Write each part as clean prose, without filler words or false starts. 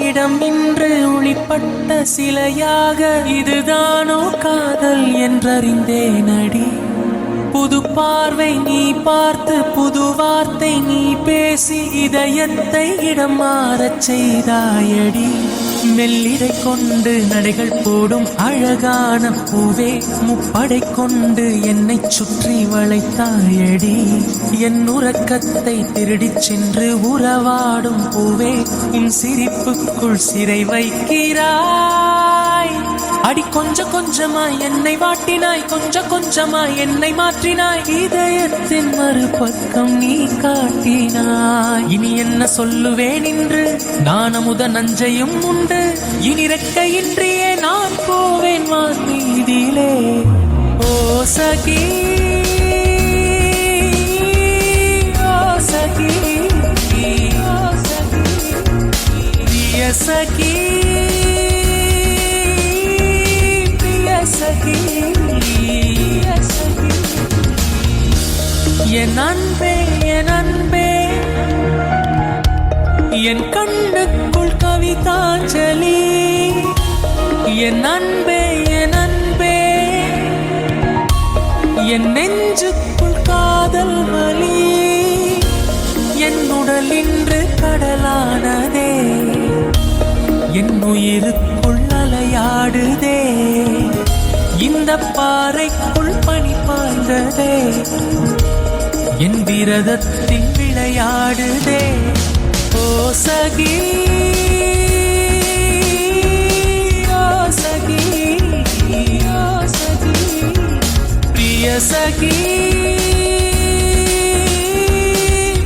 இடம் இன்று ஒளிப்பட்ட சிலையாக இதுதானோ காதல் என்றறிந்தேனடி. புது பார்வை நீ பார்த்து புது வார்த்தை நீ பேசி இதயத்தை இடம் மாறச் செய்தாயடி. மெல்லிடை கொண்டு நடைகள் போடும் அழகான பூவே முப்படை கொண்டு என்னை சுற்றி வளைத்தாயடி. என் உறக்கத்தை திருடிச் சென்று உறவாடும் பூவே உன் சிரிப்புக்குள் சிறை வைக்கிறாய். அடி கொஞ்சம் கொஞ்சமாய் என்னை வாட்டினாய், கொஞ்சம் கொஞ்சமாய் என்னை மாற்றினாய், இதயத்தின் மறுபக்கம் நீ காட்டினாய். இனி என்ன சொல்லுவேன் என்று நான் அமுத நஞ்சையும் உண்டு, இனி ரெக்கையின்றியே நான் போவேன் வான்மீதிலே. ஓ சகி ஓ சகி ஓ சகி பிரிய சகி என் அன்பே என் அன்பே என் கண்ணுக்குள் கவிதாஞ்சலி. என் அன்பே என் அன்பே என் நெஞ்சுக்குள் காதல் வலி. என் உடல் இன்று கடலானதே, என் உயிருக்குள் அலையாடுதே, இந்த பாறைக்குள் பனி பாய்ந்ததே, என் விரதத்தின் விளையாடுதே. ஓ சகி ஓ சகி ஓ சகி பிரிய சகி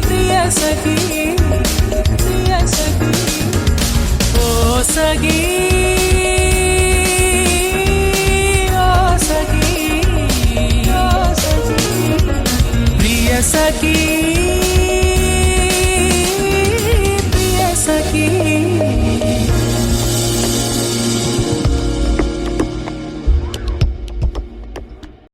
பிரிய சகி பிரிய சகி. ஓ சகி Saki